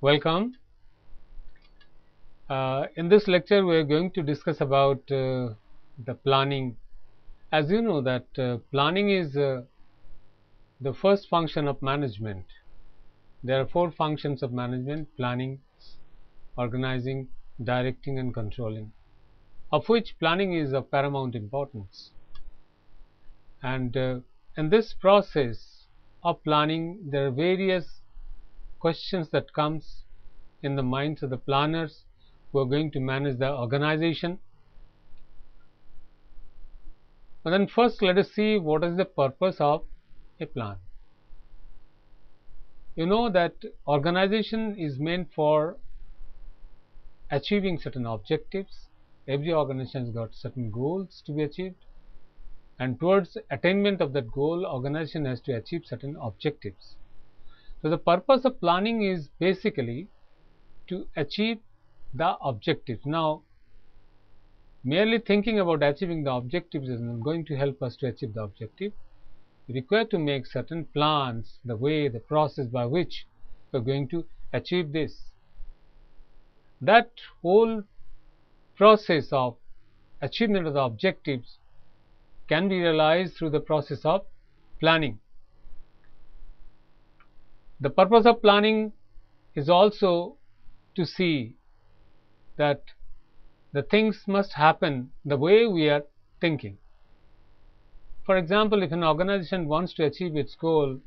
Welcome. In this lecture, we are going to discuss about the planning. As you know that planning is the first function of management. There are four functions of management: planning, organizing, directing, and controlling, of which planning is of paramount importance. And in this process of planning, there are various questions that comes in the minds of the planners who are going to manage the organization. And then first let us see what is the purpose of a plan. You know that organization is meant for achieving certain objectives. Every organization has got certain goals to be achieved, and towards attainment of that goal, organization has to achieve certain objectives. So the purpose of planning is basically to achieve the objectives. Now, merely thinking about achieving the objectives is not going to help us to achieve the objective. We require to make certain plans, the way, the process by which we are going to achieve this. That whole process of achievement of the objectives can be realized through the process of planning. The purpose of planning is also to see that the things must happen the way we are thinking. For example, if an organization wants to achieve its goal,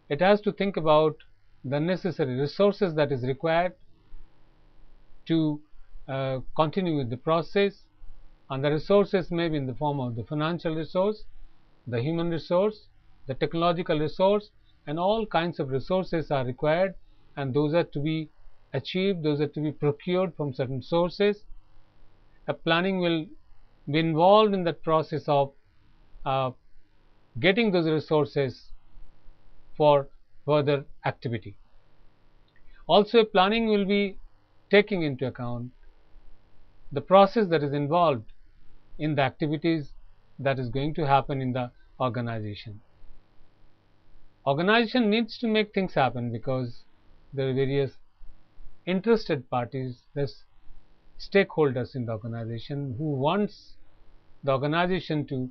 it has to think about the necessary resources that is required to continue with the process, and the resources may be in the form of the financial resource, the human resource, the technological resource, and all kinds of resources are required, and those are to be achieved, those are to be procured from certain sources. A planning will be involved in that process of getting those resources for further activity. Also, planning will be taking into account the process that is involved in the activities that is going to happen in the organization. Organization needs to make things happen because there are various interested parties, there's stakeholders in the organization who wants the organization to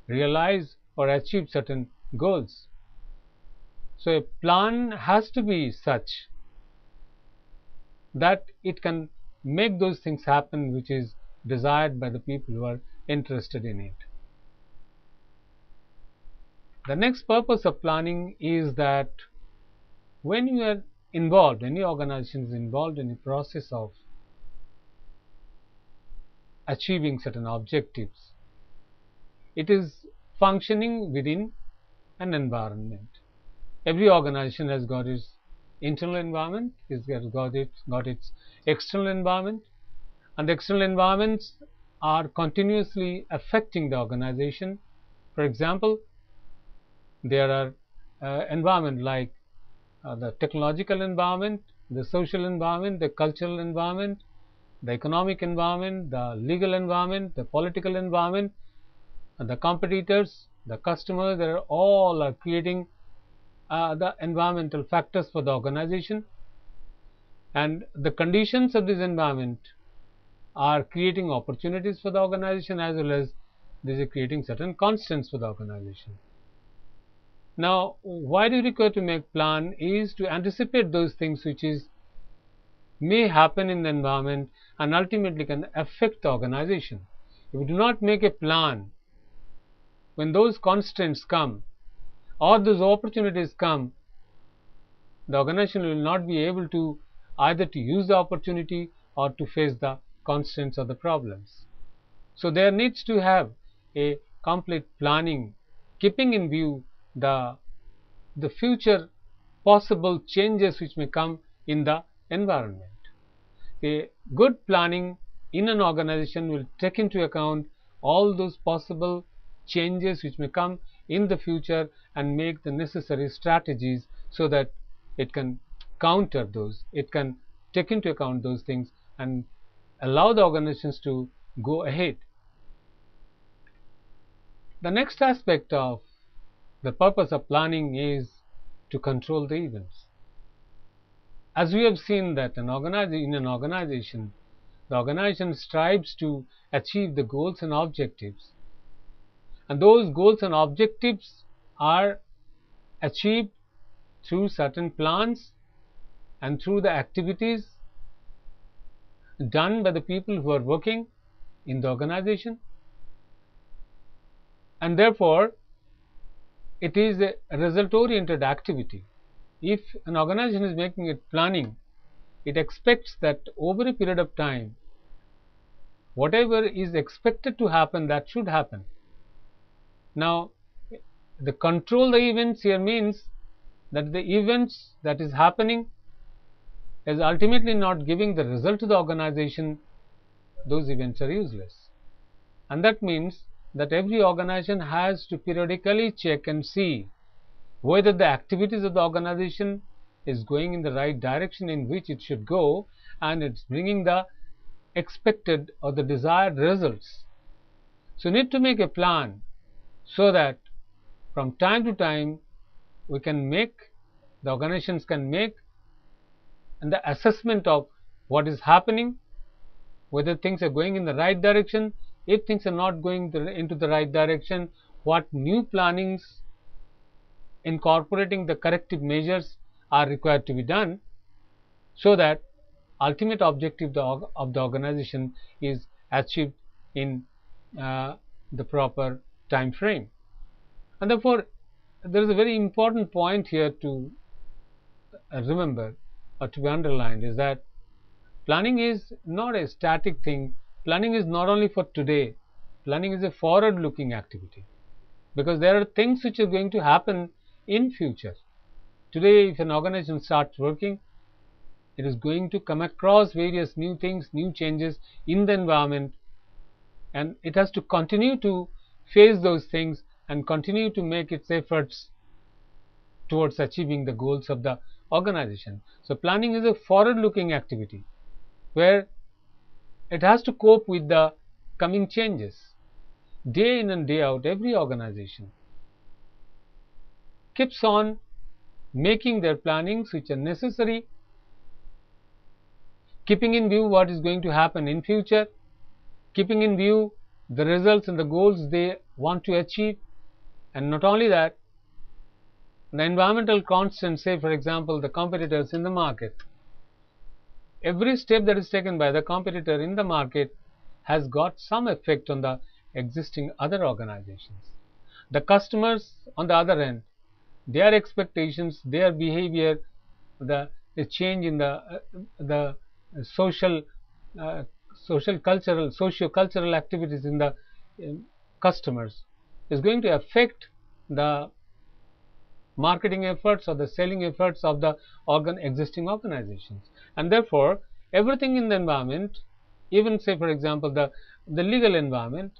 realize or achieve certain goals. So a plan has to be such that it can make those things happen which is desired by the people who are interested in it. The next purpose of planning is that when you are involved, any organization is involved in the process of achieving certain objectives, it is functioning within an environment. Every organization has got its internal environment, it has got its external environment, and the external environments are continuously affecting the organization. For example, there are environment like the technological environment, the social environment, the cultural environment, the economic environment, the legal environment, the political environment, and the competitors, the customers. They are all creating the environmental factors for the organization, and the conditions of this environment are creating opportunities for the organization as well as this is creating certain constants for the organization. Now, why do we require to make plan is to anticipate those things which may happen in the environment and ultimately can affect the organization. If we do not make a plan, when those constants come or those opportunities come, the organization will not be able to either to use the opportunity or to face the constants or the problems. So there needs to have a complete planning, keeping in view the future possible changes which may come in the environment. A good planning in an organization will take into account all those possible changes which may come in the future and make the necessary strategies so that it can counter those, it can take into account those things and allow the organizations to go ahead. The next aspect of the purpose of planning is to control the events. as we have seen that in an organization, the organization strives to achieve the goals and objectives, and those goals and objectives are achieved through certain plans and through the activities done by the people who are working in the organization, and therefore it is a result oriented activity. If an organization is making it planning, it expects that over a period of time, whatever is expected to happen, that should happen. Now, the control the events here means that the events that is happening is ultimately not giving the result to the organization, those events are useless. And that means that every organization has to periodically check and see whether the activities of the organization is going in the right direction in which it should go, and it's bringing the expected or the desired results. So, you need to make a plan so that from time to time we can make, the organizations can make and the assessment of what is happening, whether things are going in the right direction. If things are not going into the right direction, what new plannings incorporating the corrective measures are required to be done, so that ultimate objective of the organization is achieved in the proper time frame. And therefore, there is a very important point here to remember or to be underlined, is that planning is not a static thing. Planning is not only for today, planning is a forward looking activity, because there are things which are going to happen in future. Today, if an organization starts working, it is going to come across various new things, new changes in the environment, and it has to continue to face those things and continue to make its efforts towards achieving the goals of the organization. So, planning is a forward looking activity where it has to cope with the coming changes. Day in and day out, every organization keeps on making their plannings which are necessary, keeping in view what is going to happen in future, keeping in view the results and the goals they want to achieve. And not only that, the environmental constants, say for example the competitors in the market, every step that is taken by the competitor in the market has got some effect on the existing other organizations. The customers on the other end, their expectations, their behavior, the change in the social socio-cultural activities in the customers is going to affect the marketing efforts or the selling efforts of the existing organizations. And therefore, everything in the environment, even say for example the legal environment,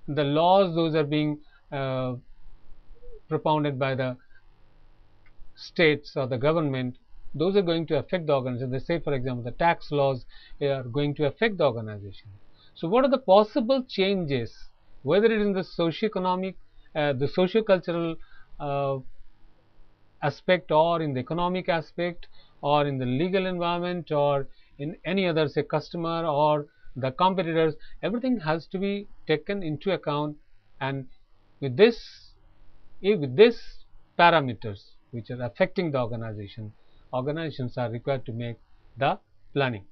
the laws, those are being propounded by the states or the government, those are going to affect the organization. They say for example the tax laws are going to affect the organization. So, what are the possible changes, whether it is in the socio-economic, the socio-cultural aspect, or in the economic aspect, or in the legal environment, or in any other, say customer or the competitors, everything has to be taken into account. And with this parameters which are affecting the organization, organizations are required to make the planning.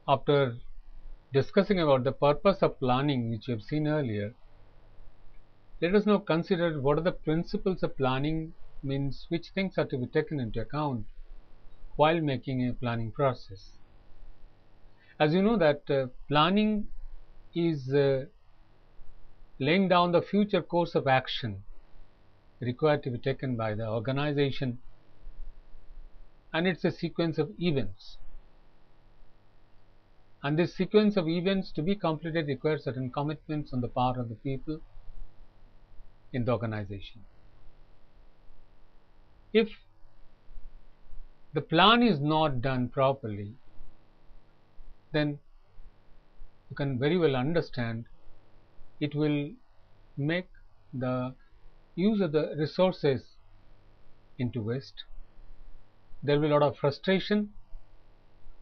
After discussing about the purpose of planning, which we have seen earlier, let us now consider what are the principles of planning, means which things are to be taken into account while making a planning process. As you know that planning is laying down the future course of action required to be taken by the organization, and it's a sequence of events. And this sequence of events to be completed requires certain commitments on the part of the people in the organization. If the plan is not done properly, then you can very well understand it will make the use of the resources into waste. There will be a lot of frustration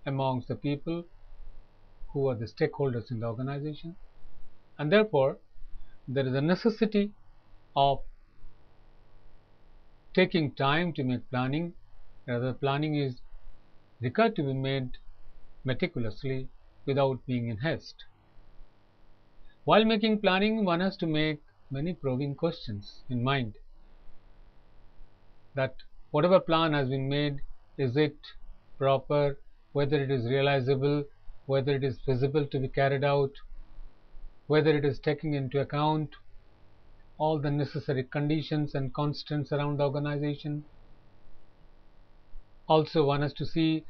amongst the people who are the stakeholders in the organization, and therefore there is a necessity of taking time to make planning. Rather, planning is required to be made meticulously without being in haste. While making planning, one has to make many probing questions in mind, that whatever plan has been made, is it proper, whether it is realizable, whether it is feasible to be carried out, whether it is taking into account all the necessary conditions and constants around the organization. Also, one has to see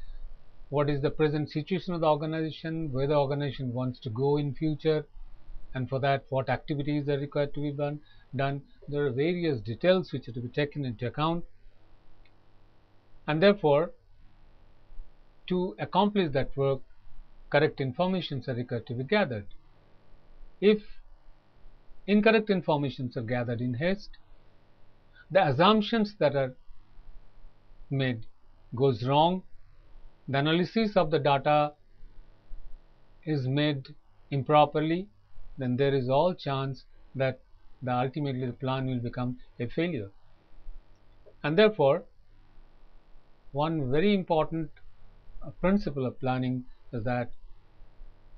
what is the present situation of the organization, where the organization wants to go in future, and for that what activities are required to be done. There are various details which are to be taken into account, and therefore to accomplish that work, correct informations are required to be gathered. If incorrect informations are gathered in haste, the assumptions that are made goes wrong, the analysis of the data is made improperly, then there is all chance that ultimately the plan will become a failure. And therefore, one very important principle of planning is that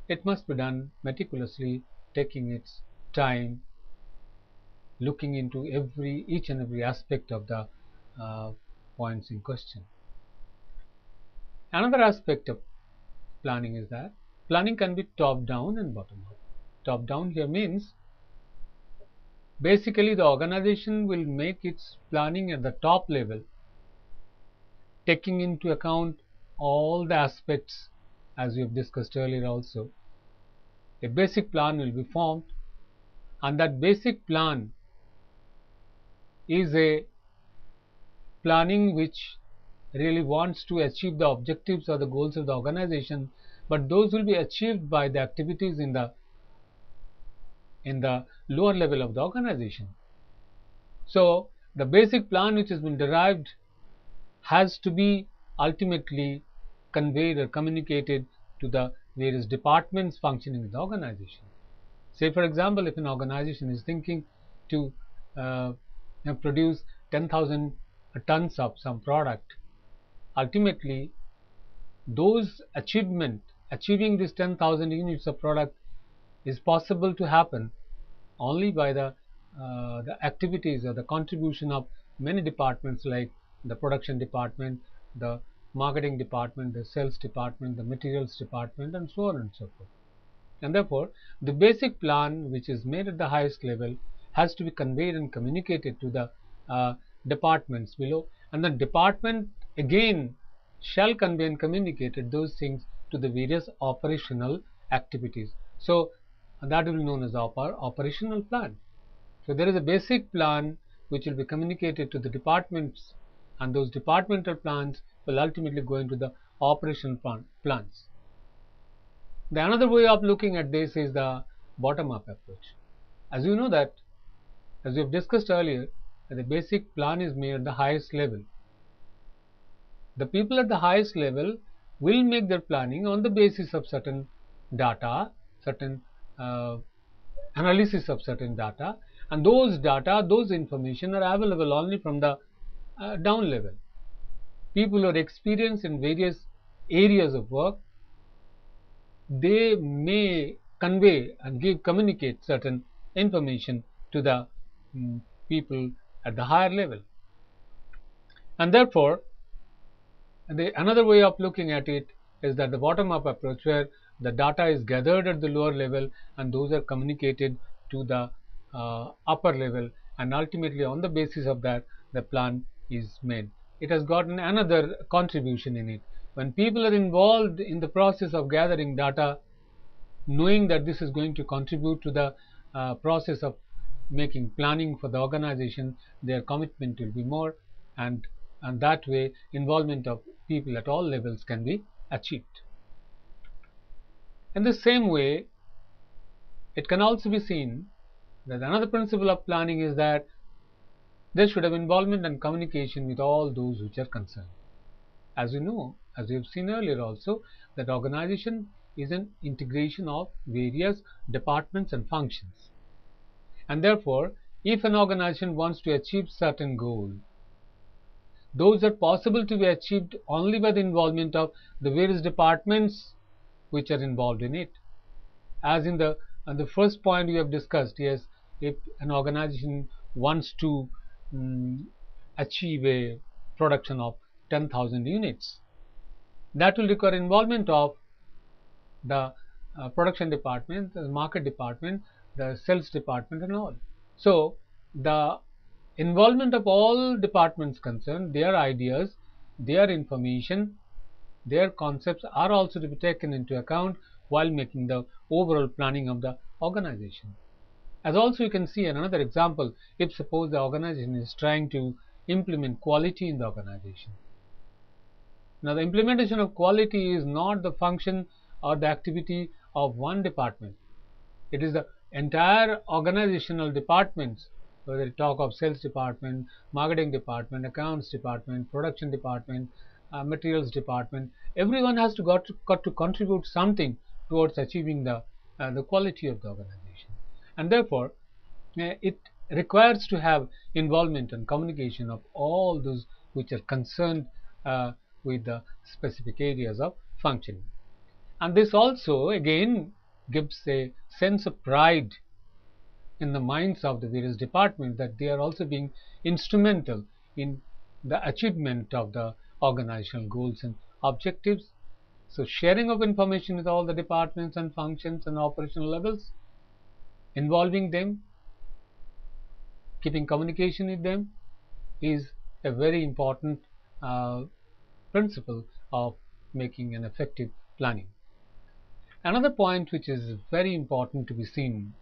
it must be done meticulously, taking its time, looking into each and every aspect of the points in question. Another aspect of planning is that planning can be top down and bottom up. Top down here means basically the organization will make its planning at the top level, taking into account all the aspects as we have discussed earlier also. A basic plan will be formed, and that basic plan is a planning which really wants to achieve the objectives or the goals of the organization, but those will be achieved by the activities in the lower level of the organization. So the basic plan which has been derived has to be ultimately conveyed or communicated to the various departments functioning in the organization. Say for example, if an organization is thinking to produce 10,000 tons of some product, ultimately those achieving this 10,000 units of product is possible to happen only by the activities or the contribution of many departments, like the production department, the marketing department, the sales department, the materials department, and so on and so forth. And therefore, the basic plan which is made at the highest level has to be conveyed and communicated to the departments below, and the department again shall convey and communicate those things to the various operational activities. So that will be known as operational plan. So there is a basic plan which will be communicated to the departments, and those departmental plans will ultimately go into the operational plans. The another way of looking at this is the bottom-up approach. As you know that, as we have discussed earlier, the basic plan is made at the highest level. The people at the highest level will make their planning on the basis of certain data, certain analysis of certain data, and those data, those information are available only from the down level. People who are experienced in various areas of work, they may convey and communicate certain information to the people at the higher level. And therefore, another way of looking at it is that the bottom-up approach, where the data is gathered at the lower level and those are communicated to the upper level, and ultimately on the basis of that the plan is made. It has gotten another contribution in it. When people are involved in the process of gathering data, knowing that this is going to contribute to the process of making planning for the organization, their commitment will be more, and that way involvement of people at all levels can be achieved. In the same way, it can also be seen that another principle of planning is that They should have involvement and communication with all those which are concerned. As you know, as we have seen earlier also, that organization is an integration of various departments and functions. And therefore, if an organization wants to achieve certain goal, those are possible to be achieved only by the involvement of the various departments which are involved in it. As in the first point we have discussed, yes, if an organization wants to achieve a production of 10,000 units, that will require involvement of the production department, the market department, the sales department and all. So the involvement of all departments concerned, their ideas, their information, their concepts are also to be taken into account while making the overall planning of the organization. As also you can see another example, if suppose the organization is trying to implement quality in the organization. Now the implementation of quality is not the function or the activity of one department. It is the entire organizational departments, whether you talk of sales department, marketing department, accounts department, production department, materials department. Everyone has got to contribute something towards achieving the quality of the organization, and therefore it requires to have involvement and communication of all those which are concerned with the specific areas of functioning. And this also again gives a sense of pride in the minds of the various departments that they are also being instrumental in the achievement of the organizational goals and objectives. So sharing of information with all the departments and functions and operational levels, involving them, keeping communication with them is a very important principle of making an effective planning. Another point which is very important to be seen,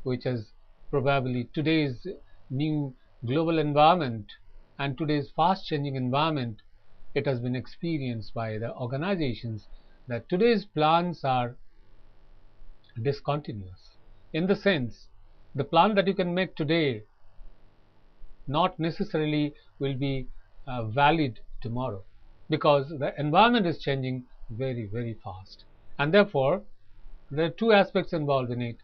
which is probably today's new global environment and today's fast changing environment, it has been experienced by the organizations that today's plans are discontinuous. In the sense, the plan that you can make today not necessarily will be valid tomorrow, because the environment is changing very, very fast. And therefore, there are two aspects involved in it.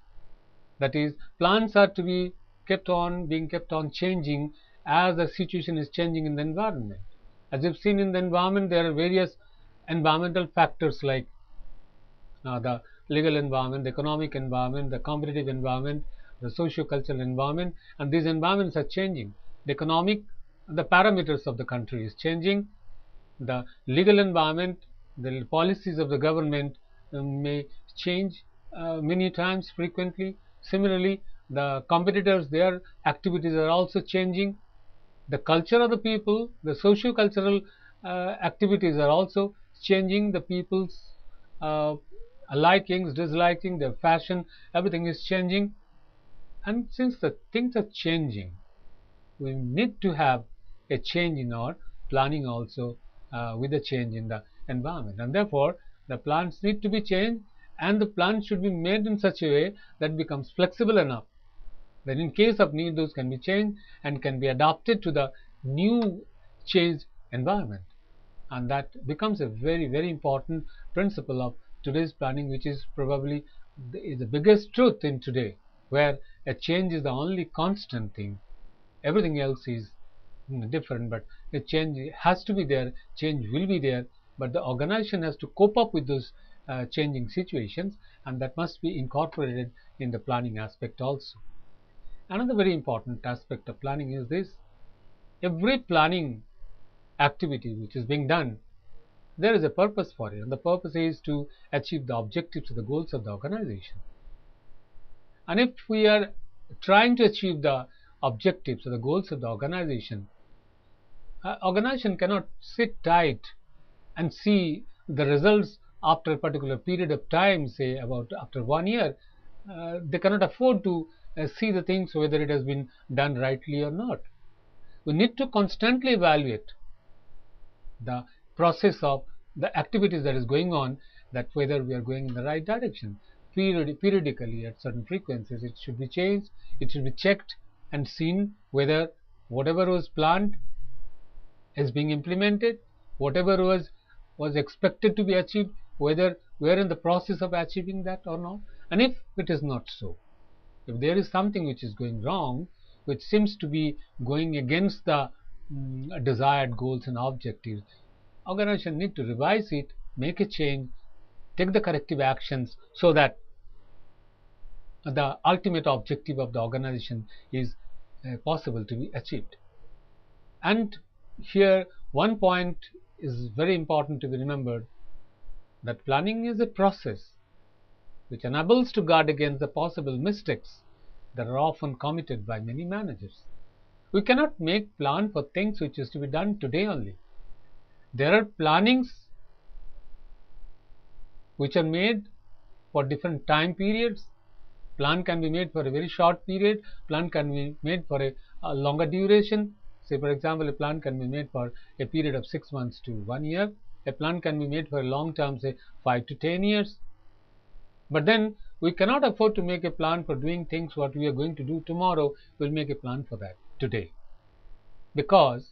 That is, plans are to be kept on changing as the situation is changing in the environment. As you've seen in the environment, there are various environmental factors like the legal environment, the economic environment, the competitive environment, the socio-cultural environment, and these environments are changing. The economic, the parameters of the country is changing. The legal environment, the policies of the government may change many times, frequently. Similarly, the competitors, their activities are also changing. The culture of the people, the socio-cultural activities are also changing. The people's likings, disliking, their fashion, everything is changing. And since the things are changing, we need to have a change in our planning also with the change in the environment. And therefore, the plans need to be changed, and the plans should be made in such a way that becomes flexible enough that in case of need, those can be changed and can be adapted to the new changed environment. And that becomes a very, very important principle of today's planning, which is probably the biggest truth in today, where a change is the only constant thing. Everything else is different, but the change has to be there, change will be there, but the organization has to cope up with those changing situations, and that must be incorporated in the planning aspect also. Another very important aspect of planning is this: every planning activity which is being done, there is a purpose for it, and the purpose is to achieve the objectives or the goals of the organization. And if we are trying to achieve the objectives or the goals of the organization, organization cannot sit tight and see the results after a particular period of time, say about after 1 year. They cannot afford to see the things whether it has been done rightly or not. We need to constantly evaluate the process of the activities that is going on, that whether we are going in the right direction. Periodically, at certain frequencies, it should be changed, it should be checked and seen whether whatever was planned is being implemented, whatever was expected to be achieved, whether we are in the process of achieving that or not. And if it is not so, if there is something which is going wrong, which seems to be going against the desired goals and objectives, organization need to revise it, make a change, take the corrective actions so that the ultimate objective of the organization is possible to be achieved. And here one point is very important to be remembered, that planning is a process which enables to guard against the possible mistakes that are often committed by many managers. We cannot make plan for things which is to be done today only. There are plannings which are made for different time periods. Plan can be made for a very short period, plan can be made for a longer duration. Say for example, a plan can be made for a period of 6 months to 1 year. A plan can be made for a long term, say 5 to 10 years. But then we cannot afford to make a plan for doing things what we are going to do tomorrow. We'll make a plan for that today, because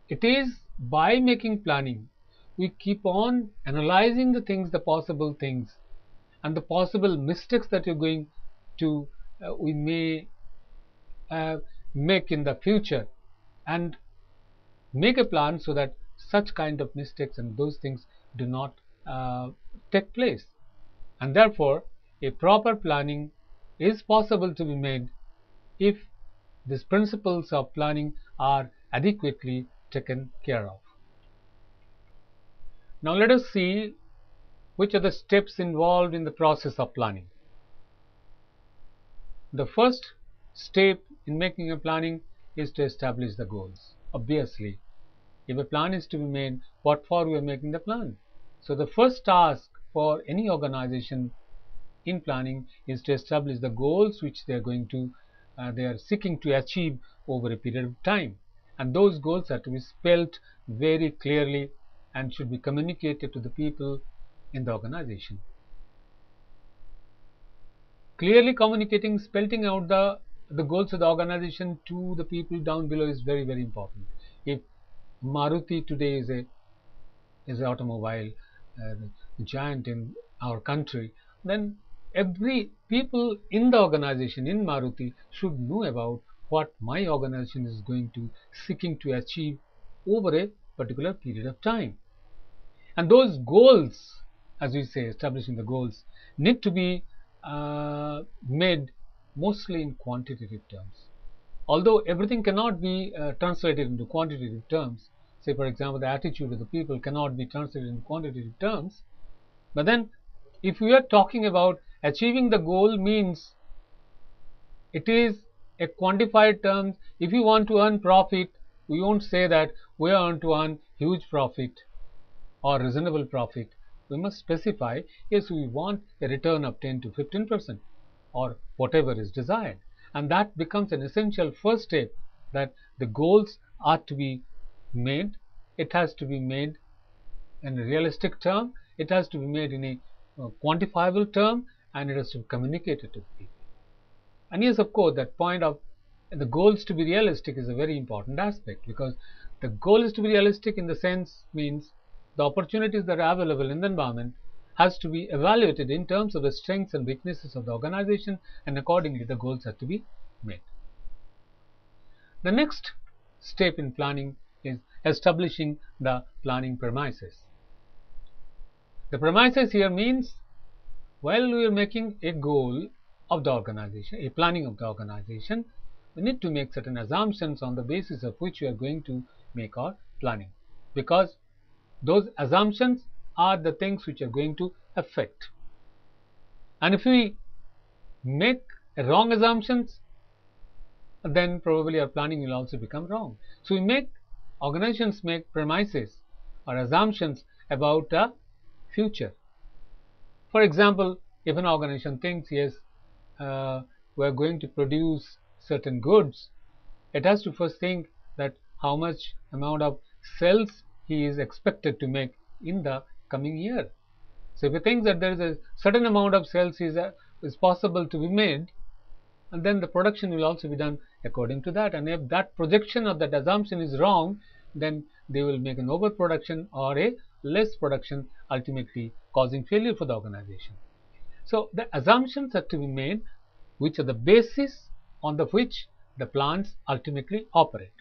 it is by making planning we keep on analyzing the things, the possible things and the possible mistakes that you're going to we may make in the future, and make a plan so that such kind of mistakes and those things do not take place. And therefore a proper planning is possible to be made if these principles of planning are adequately taken care of. Now let us see which are the steps involved in the process of planning. The first step in making a planning is to establish the goals. Obviously, if a plan is to be made, what for we are making the plan? So the first task for any organization in planning is to establish the goals which they are seeking to achieve over a period of time, and those goals are to be spelled very clearly and should be communicated to the people in the organization. Clearly communicating, spelling out the goals of the organization to the people down below is very, very important. If Maruti today is an automobile giant in our country, then every people in the organization in Maruti should know about what my organization is going to seeking to achieve over a particular period of time. And those goals, as we say, establishing the goals, need to be made mostly in quantitative terms. Although everything cannot be translated into quantitative terms, say for example the attitude of the people cannot be translated into quantitative terms, but then if we are talking about achieving the goal, means it is a quantified term. If you want to earn profit, we won't say that we want to earn huge profit or reasonable profit. We must specify, yes, we want a return of 10 to 15% or whatever is desired, and that becomes an essential first step, that the goals are to be made. It has to be made in a realistic term, it has to be made in a quantifiable term, and it has to be communicated to the people. And yes, of course, that point of the goals to be realistic is a very important aspect, because the goal is to be realistic in the sense means the opportunities that are available in the environment has to be evaluated in terms of the strengths and weaknesses of the organization, and accordingly the goals have to be made. The next step in planning is establishing the planning premises. The premises here means, while we are making a goal of the organization, a planning of the organization, we need to make certain assumptions on the basis of which we are going to make our planning, because those assumptions are the things which are going to affect. And if we make wrong assumptions, then probably our planning will also become wrong. So organizations make premises or assumptions about the future. For example, if an organization thinks, yes, we are going to produce certain goods, it has to first think that how much amount of sales he is expected to make in the coming year. So if he thinks that there is a certain amount of sales is possible to be made, and then the production will also be done according to that. And if that projection or that assumption is wrong, then they will make an overproduction or a less production, ultimately causing failure for the organization. So the assumptions have to be made which are the basis on the which the plans ultimately operate.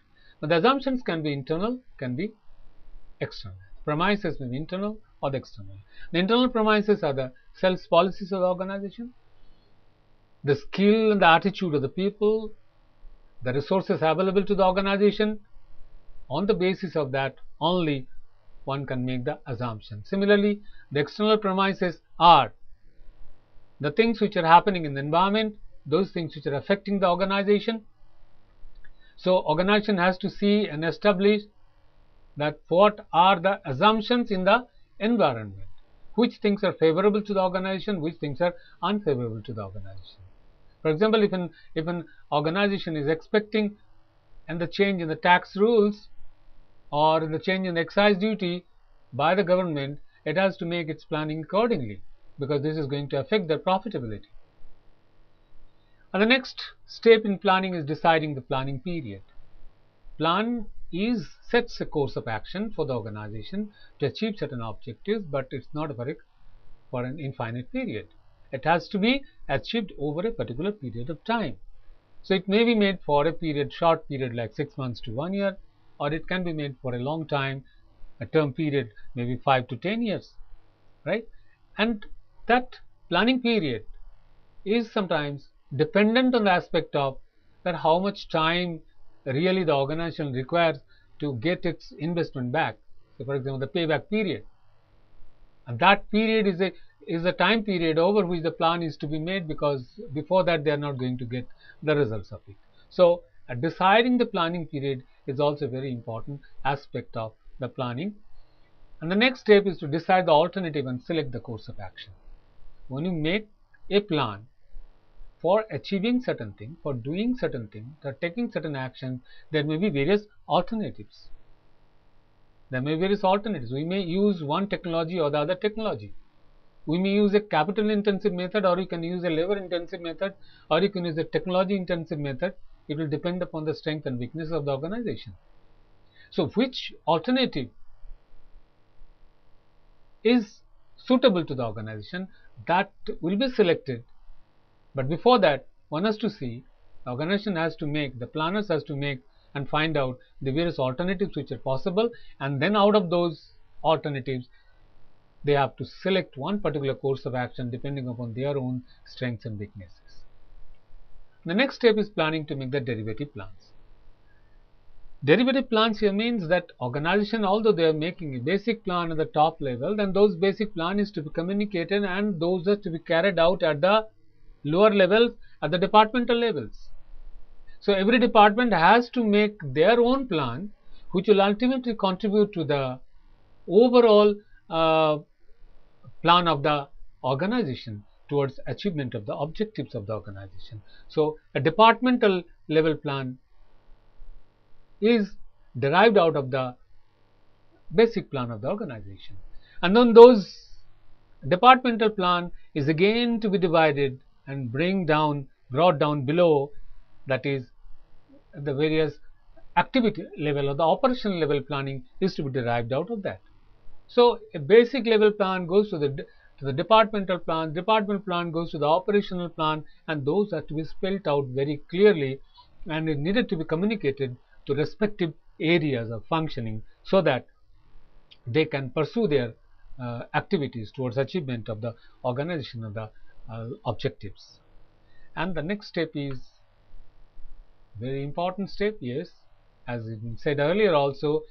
Now the assumptions can be internal, can be external. Premises may be internal or the external. The internal premises are the sales policies of the organization, the skill and the attitude of the people, the resources available to the organization. On the basis of that only one can make the assumption. Similarly, the external premises are the things which are happening in the environment, those things which are affecting the organization. So organization has to see and establish that what are the assumptions in the environment, which things are favorable to the organization, which things are unfavorable to the organization. For example, if an organization is expecting and the change in the tax rules or the change in the excise duty by the government, it has to make its planning accordingly, because this is going to affect their profitability. And the next step in planning is deciding the planning period. Plan sets a course of action for the organization to achieve certain objectives, but it's not for an infinite period. It has to be achieved over a particular period of time. So it may be made for a short period like 6 months to 1 year, or it can be made for a long time, a term period, maybe 5 to 10 years, right? And that planning period is sometimes dependent on the aspect of that how much time really the organization requires to get its investment back. So for example, the payback period, and that period is a time period over which the plan is to be made, because before that they are not going to get the results of it. So deciding the planning period is also a very important aspect of the planning. And the next step is to decide the alternative and select the course of action. When you make a plan for achieving certain thing, for doing certain thing, for taking certain action, there may be various alternatives. We may use one technology or the other technology. We may use a capital intensive method, or you can use a labor intensive method, or you can use a technology intensive method. It will depend upon the strength and weakness of the organization. So which alternative is suitable to the organization, that will be selected. But before that, one has to see, the organization has to make, the planners has to make and find out the various alternatives which are possible, and then out of those alternatives they have to select one particular course of action depending upon their own strengths and weaknesses. The next step is planning to make the derivative plans. Derivative plans here means that organization, although they are making a basic plan at the top level, then those basic plan is to be communicated, and those are to be carried out at the lower levels, at the departmental levels. So every department has to make their own plan, which will ultimately contribute to the overall plan of the organization towards achievement of the objectives of the organization. So a departmental level plan is derived out of the basic plan of the organization, and then those departmental plan is again to be divided and brought down below, that is the various activity level or the operational level planning is to be derived out of that. So a basic level plan goes to the departmental plan, department plan goes to the operational plan, and those are to be spelled out very clearly, and it needed to be communicated to respective areas of functioning, so that they can pursue their activities towards achievement of the organization of the objectives. And the next step is very important step. Yes, as said earlier also,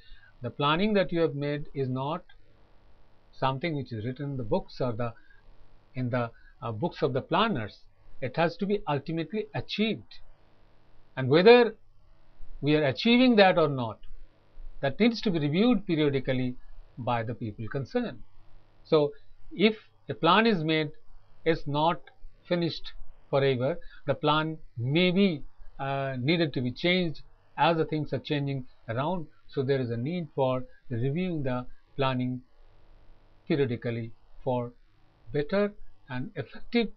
the planning that you have made is not something which is written in the books or in the books of the planners. It has to be ultimately achieved, and whether we are achieving that or not, that needs to be reviewed periodically by the people concerned. So if a plan is made, it's not finished forever. The plan may be needed to be changed as the things are changing around. So there is a need for reviewing the planning periodically for better and effective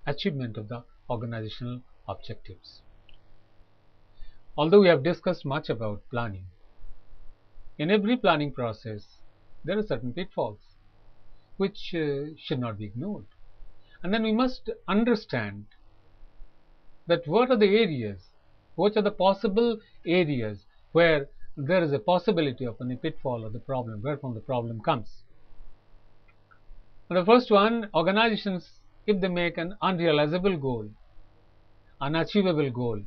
achievement of the organizational objectives. Although we have discussed much about planning, in every planning process there are certain pitfalls which should not be ignored. And then we must understand that what are the areas, what are the possible areas where there is a possibility of any pitfall or the problem, where from the problem comes. And the first one, organizations, if they make an unrealizable goal, unachievable goal,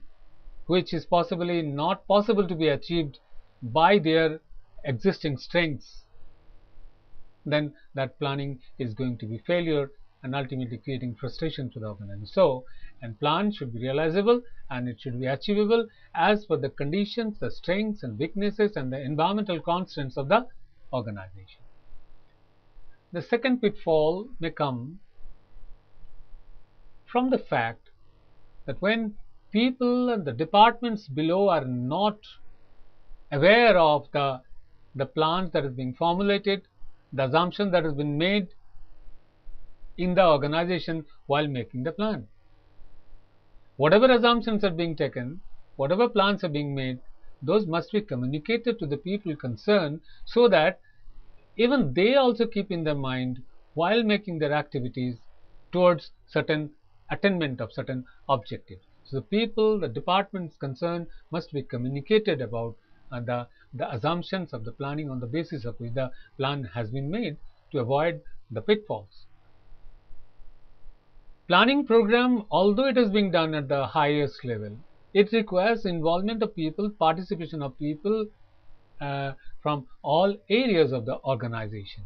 which is possibly not possible to be achieved by their existing strengths, then that planning is going to be failure and ultimately creating frustration to the organization. So, and plan should be realizable and it should be achievable as per the conditions, the strengths and weaknesses and the environmental constraints of the organization. The second pitfall may come from the fact that when people and the departments below are not aware of the plans that is being formulated, the assumption that has been made in the organization while making the plan. Whatever assumptions are being taken, whatever plans are being made, those must be communicated to the people concerned so that even they also keep in their mind while making their activities towards certain attainment of certain objectives. So the people, the departments concerned must be communicated about the assumptions of the planning on the basis of which the plan has been made to avoid the pitfalls. Planning program, although it is being done at the highest level, it requires involvement of people, participation of people from all areas of the organization.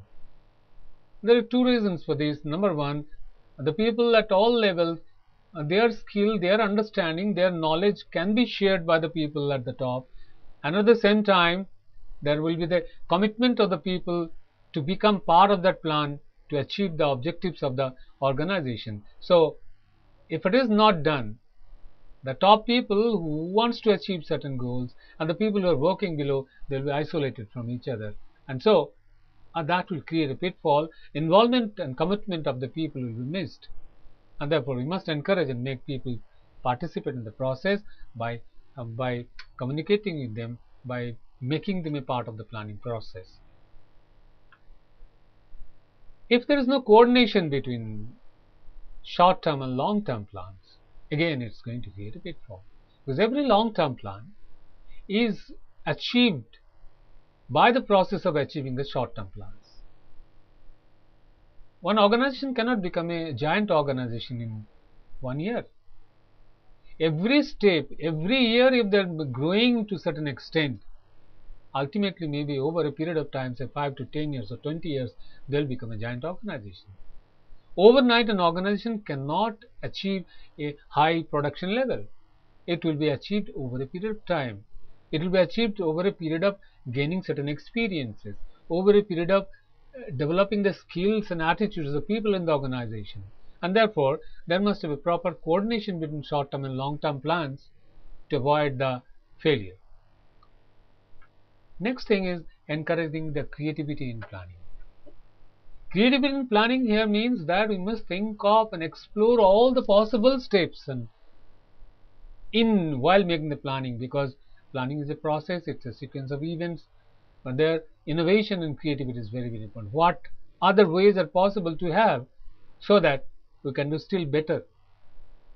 There are two reasons for this. Number one, the people at all levels, their skill, their understanding, their knowledge can be shared by the people at the top, and at the same time there will be the commitment of the people to become part of that plan to achieve the objectives of the organization. So if it is not done, the top people who wants to achieve certain goals and the people who are working below, they will be isolated from each other, and so that will create a pitfall. Involvement and commitment of the people will be missed, and therefore we must encourage and make people participate in the process by communicating with them, by making them a part of the planning process. If there is no coordination between short-term and long-term plans, again it's going to create a pitfall, because every long-term plan is achieved by the process of achieving the short-term plans. One organization cannot become a giant organization in 1 year. Every step, every year, if they are growing to a certain extent, ultimately maybe over a period of time, say 5 to 10 years or 20 years, they will become a giant organization. Overnight, an organization cannot achieve a high production level. It will be achieved over a period of time. It will be achieved over a period of gaining certain experiences, over a period of developing the skills and attitudes of the people in the organization. And therefore, there must be a proper coordination between short-term and long-term plans to avoid the failure. Next thing is encouraging the creativity in planning. Creativity in planning here means that we must think of and explore all the possible steps and while making the planning, because planning is a process, it's a sequence of events, but there innovation and creativity is very, very important. What other ways are possible to have so that we can do still better?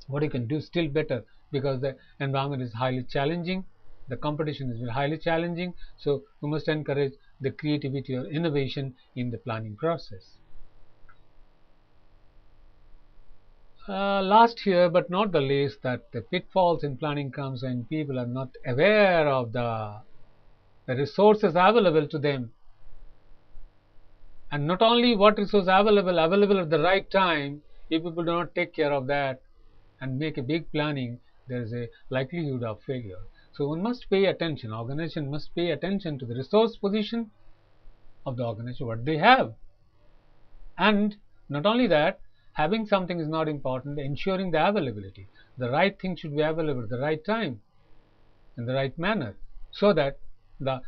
What you can do still better, because the environment is highly challenging, the competition is highly challenging, so we must encourage the creativity or innovation in the planning process. Last here but not the least, that the pitfalls in planning comes when people are not aware of the resources available to them, and not only what resources available at the right time. If people do not take care of that and make a big planning, there is a likelihood of failure. So one must pay attention, organization must pay attention to the resource position of the organization, what they have. And not only that, having something is not important, ensuring the availability. The right thing should be available at the right time, in the right manner, so that the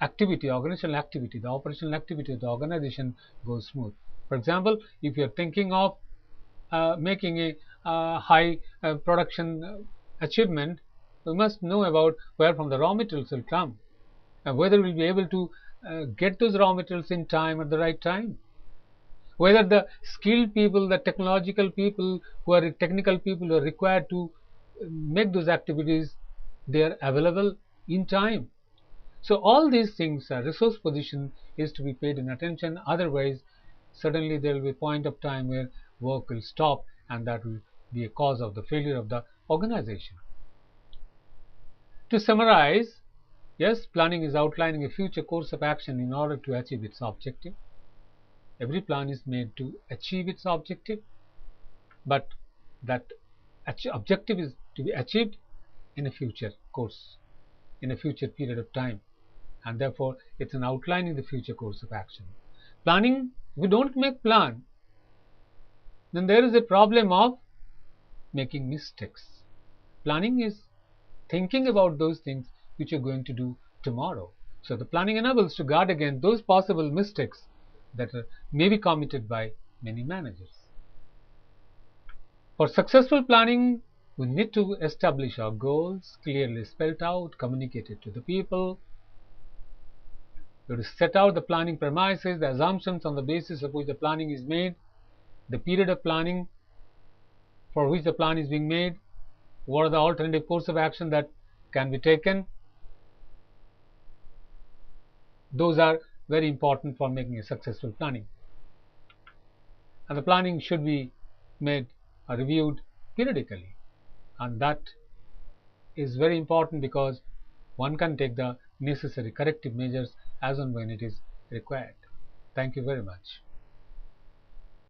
activity, organizational activity, the operational activity of the organization goes smooth. For example, if you are thinking of making a high production achievement, we must know about where from the raw materials will come, and whether we'll be able to get those raw materials in time at the right time, whether the skilled people, the technological people, who are technical people who are required to make those activities, they are available in time. So all these things, resource position is to be paid in attention. Otherwise, suddenly there will be a point of time where work will stop, and that will be a cause of the failure of the organization. To summarize, yes, planning is outlining a future course of action in order to achieve its objective. Every plan is made to achieve its objective, but that objective is to be achieved in a future course, in a future period of time, and therefore it's an outlining the future course of action. Planning, if we don't make plan, then there is a problem of making mistakes. Planning is thinking about those things which you're going to do tomorrow. So the planning enables to guard against those possible mistakes that may be committed by many managers. For successful planning, we need to establish our goals, clearly spelled out, communicated to the people. We have to set out the planning premises, the assumptions on the basis of which the planning is made, the period of planning for which the plan is being made, what are the alternative course of action that can be taken. Those are very important for making a successful planning. And the planning should be made or reviewed periodically. And that is very important because one can take the necessary corrective measures as and when it is required. Thank you very much.